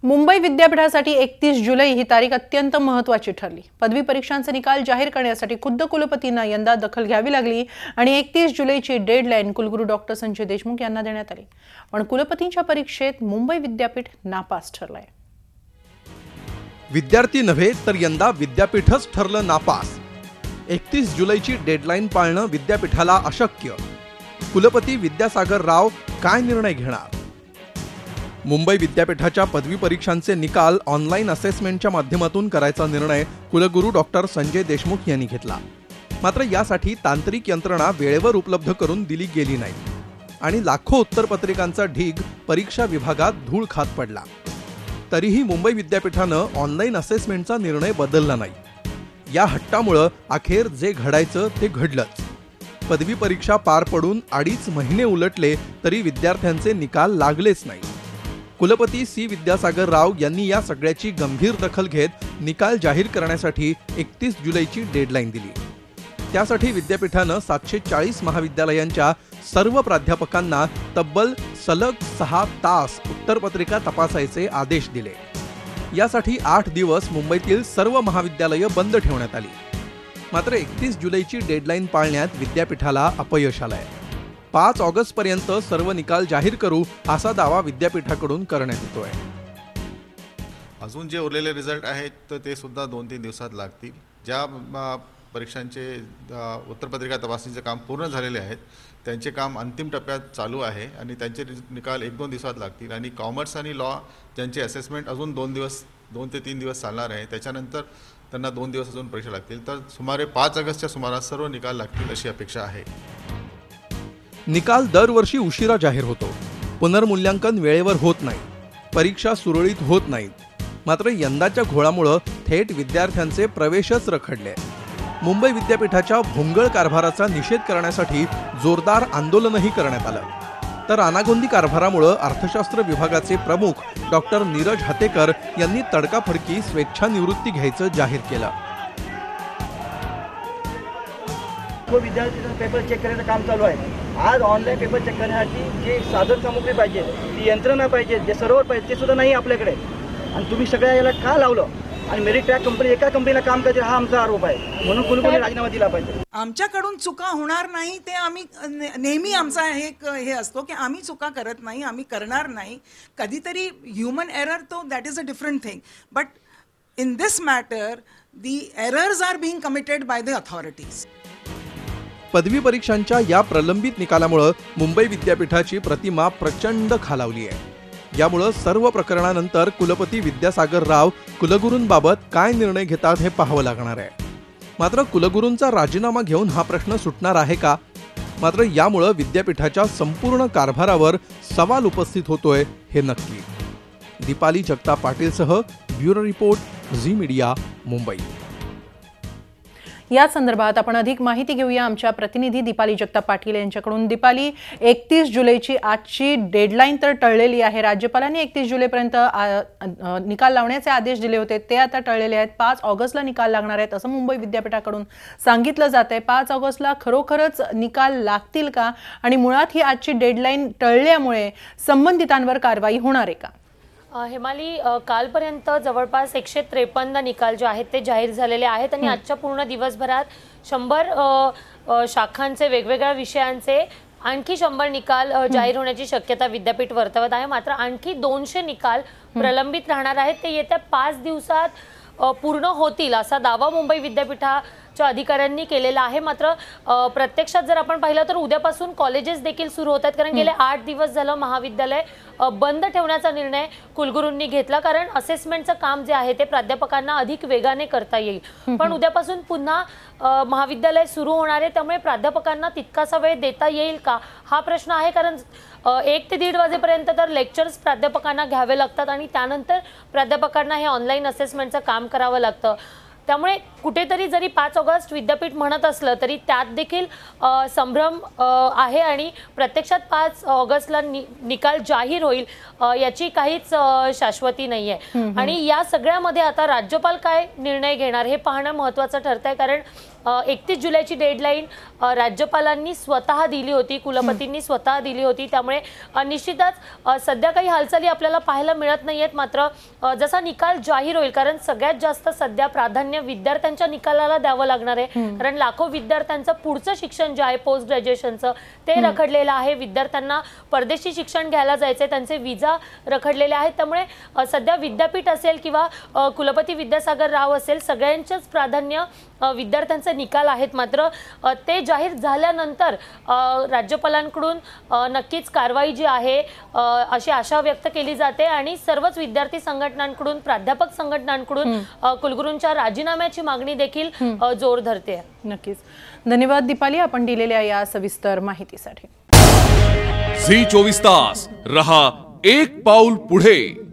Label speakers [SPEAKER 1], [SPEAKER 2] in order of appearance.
[SPEAKER 1] मुंबई विद्यापीठासाठी 31 जुलै ही तारीख अत्यंत महत्त्वाची ठरली। पदवी परीक्षांचे निकाल जाहीर करण्यासाठी खुद्द कुलपतींना यंदा दखल घ्यावी लागली आणि 31 जुलैची डेडलाईन कुलगुरू डॉक्टर संजय देशमुख यांना देण्यात आली। पण कुलपतींच्या परीक्षेत मुंबई विद्यापीठ नापास ठरलंय।
[SPEAKER 2] विद्यार्थी नव्हे तर यंदा विद्यापीठच ठरलं नापास। 31 जुलैची डेडलाईन पाळणं विद्यापीठाला अशक्य। कुलपती विद्यासागर राव काय निर्णय घेणार? मुंबई विद्यापीठाच्या पदवी परीक्षांचे निकाल ऑनलाईन असेसमेंटच्या माध्यमातून करायचा निर्णय कुलगुरू डॉक्टर संजय देशमुख यांनी घेतला। मात्र यासाठी तांत्रिक यंत्रणा वेळेवर उपलब्ध करून दिली गेली नाही आणि लाखो उत्तरपत्रिकांचा ढीग परीक्षा विभागात धूळ खात पडला। तरीही मुंबई विद्यापीठानं ऑनलाईन असेसमेंटचा निर्णय बदलला नाही। या हट्टामुळे अखेर जे घडायचं ते घडलंच। पदवी परीक्षा पार पडून 2.5 महिने उलटले तरी विद्यार्थ्यांचे निकाल लागलेच नाही। कुलपती सी विद्यासागर राव यांनी या सगळ्याची गंभीर दखल घेत निकाल जाहीर करण्यासाठी 31 जुलैची डेडलाईन दिली। त्यासाठी विद्यापीठानं 740 महाविद्यालयांच्या सर्व प्राध्यापकांना तब्बल सलग 6 तास उत्तरपत्रिका तपासायचे आदेश दिले। यासाठी 8 दिवस मुंबईतील सर्व महाविद्यालयं बंद ठेवण्यात आली। मात्र 31 जुलैची डेडलाईन पाळण्यात विद्यापीठाला अपयश आलंय। 5 ऑगस्ट पर्यंत सर्व निकाल जाहीर करू असा दावा विद्यापीठाकडून करण्यात येतोय।
[SPEAKER 3] अजून जे उरलेले रिझल्ट आहेत तर ते सुद्धा 2-3 दिवसात लागतील। ज्या परीक्षांचे उत्तरपत्रिका तपासणीचे काम पूर्ण झालेले आहेत त्यांचे काम अंतिम टप्प्यात चालू आहे आणि त्यांचे निकाल 1-2 दिवसात लागतील आणि कॉमर्स आणि लॉ ज्यांचे असेसमेंट अजून 2 ते 3 दिवस चालणार आहे त्याच्यानंतर त्यांना 2 दिवस अजून परीक्षा लागतील। तर सुमारे 5 ऑगस्टच्या सुमारास सर्व निकाल लागतील अशी अपेक्षा आहे।
[SPEAKER 2] निकाल दरवर्षी उशिरा जाहीर होतो, पुनर्मूल्यांकन वेळेवर होत नाही, परीक्षा सुरळीत होत नाहीत। मात्र यंदाच्या घोळामुळे थेट विद्यार्थ्यांचे प्रवेशच रखडले। मुंबई विद्यापीठाच्या भोंगळ कारभाराचा निषेध करण्यासाठी जोरदार आंदोलनही करण्यात आलं। तर अनागोंदी कारभारामुळे अर्थशास्त्र विभागाचे प्रमुख डॉक्टर नीरज हतेकर यांनी तडकाफडकी स्वेच्छानिवृत्ती घ्यायचं जाहीर केलं।
[SPEAKER 4] विद्यार्थ्यांचा पेपर चेक करायचं काम चालू आहे। आज ऑनलाईन पेपर चेक करण्यासाठी जे साधन सामुग्री पाहिजे, ती यंत्रणा पाहिजे, जे सर्व्हर पाहिजे ते सुद्धा नाही आपल्याकडे। आणि तुम्ही सगळ्या याला का लावलं? आणि मेरिट ट्रॅक कंपनी एका कंपनीला काम करते हा आमचा आरोप आहे, म्हणून कुलगुरूंनी राजीनामा दिला पाहिजे।
[SPEAKER 5] आमच्याकडून चुका होणार नाही ते आम्ही नेहमी आमचा हे असतो की आम्ही चुका करत नाही, आम्ही करणार नाही। कधीतरी ह्युमन एरर तो that is a different thing, but in this matter the errors are being committed by the authorities.
[SPEAKER 2] पदवी परीक्षांच्या या प्रलंबित निकालामुळे मुंबई विद्यापीठाची प्रतिमा प्रचंड खालावली आहे। यामुळे सर्व प्रकरणानंतर कुलपती विद्यासागर राव कुलगुरूंबाबत काय निर्णय घेतात हे पाहावं लागणार आहे। मात्र कुलगुरूंचा राजीनामा घेऊन हा प्रश्न सुटणार आहे का? मात्र यामुळे विद्यापीठाच्या संपूर्ण कारभारावर सवाल उपस्थित होतोय हे नक्की। दीपाली जगताप पाटीलसह bureau report, Zee media, Mumbai.
[SPEAKER 1] या संदर्भात आपण अधिक माहिती घेऊया आमच्या प्रतिनिधी दीपाली जगताप पाटील यांच्याकडून। दीपाली, 31 जुलैची आजची डेडलाईन तर टळलेली आहे। राज्यपालांनी 31 जुलैपर्यंत निकाल लावण्याचे आदेश दिले होते, ते आता टळलेले आहेत। 5 ऑगस्टला निकाल लागणार आहेत असं मुंबई विद्यापीठाकडून सांगितलं जात आहे। 5 ऑगस्टला खरोखरच निकाल लागतील का? आणि मुळात ही आजची डेडलाईन टळल्यामुळे संबंधितांवर कारवाई होणार आहे का?
[SPEAKER 6] हेमाली, कालपर्यंत जवळपास 153 निकाल जे आहेत ते जाहीर झालेले आहेत आणि आजच्या पूर्ण दिवसभरात 100 शाखांचे वेगवेगळ्या विषयांचे आणखी 100 निकाल जाहीर होण्याची शक्यता विद्यापीठ वर्तवत आहे। मात्र आणखी 200 निकाल प्रलंबित राहणार आहेत, ते येत्या 5 दिवसात पूर्ण होतील असा दावा मुंबई विद्यापीठाच्या अधिकाऱ्यांनी केलेला आहे। मात्र प्रत्यक्षात जर आपण पाहिलं तर उद्यापासून कॉलेजेस देखील सुरू होत आहेत, कारण गेले 8 दिवस झालं महाविद्यालय बंद ठेवण्याचा निर्णय कुलगुरूंनी घेतला, कारण असेसमेंटचं काम जे आहे ते प्राध्यापकांना अधिक वेगाने करता येईल। पण उद्यापासून पुन्हा महाविद्यालय सुरू होणार आहे, त्यामुळे प्राध्यापकांना तितकासा वेळ देता येईल का हा प्रश्न आहे। कारण 1 ते 1:30 वाजेपर्यंत तर लेक्चर्स प्राध्यापकांना घ्यावे लागतात आणि त्यानंतर प्राध्यापकांना हे ऑनलाईन असेसमेंटचं काम करावं लागतं। त्यामुळे कुठेतरी जरी 5 ऑगस्ट विद्यापीठ म्हणत असलं तरी त्यात देखील संभ्रम आहे आणि प्रत्यक्षात 5 ऑगस्टला निकाल जाहीर होईल याची काहीच शाश्वती नाहीये। आणि या सगळ्यामध्ये आता राज्यपाल काय निर्णय घेणार हे पाहणं महत्त्वाचं ठरतंय, कारण 31 जुलैची डेडलाईन राज्यपालांनी स्वतः दिली होती, कुलपतींनी स्वतः दिली होती। त्यामुळे निश्चितच सध्या काही हालचाली आपल्याला पाहायला मिळत नाहीयेत। मात्र जसा निकाल जाहीर होईल, कारण सगळ्यात जास्त सध्या प्राधान्य विद्यार्थ्यांच्या निकालाला द्यावं लागणार आहे, कारण लाखो विद्यार्थ्यांचं पुढचं शिक्षण जे आहे पोस्ट ग्रॅज्युएशनचं ते रखडलेलं आहे। विद्यार्थ्यांना परदेशी शिक्षण घ्यायला जायचे, त्यांचे विजा रखडलेले आहेत। त्यामुळे सध्या विद्यापीठ असेल किंवा कुलपती विद्यासागर राव असेल, सगळ्यांचंच प्राधान्य विद्यार्थ्यांचे निकाल आहेत। मात्र ते जाहीर झाल्यानंतर राज्यपालांकडून नक्कीच कारवाई जी आहे अशी आशा व्यक्त केली जाते आणि सर्वच विद्यार्थी संघटनांकडून, प्राध्यापक संघटनांकडून कुलगुरूंच्या राजीनाम्याची मागणी देखील जोर धरते।
[SPEAKER 1] नक्कीच धन्यवाद दीपाली, आपण दिलेल्या या सविस्तर माहितीसाठी।
[SPEAKER 7] झी 24 तास रहा एक पाऊल पुढे।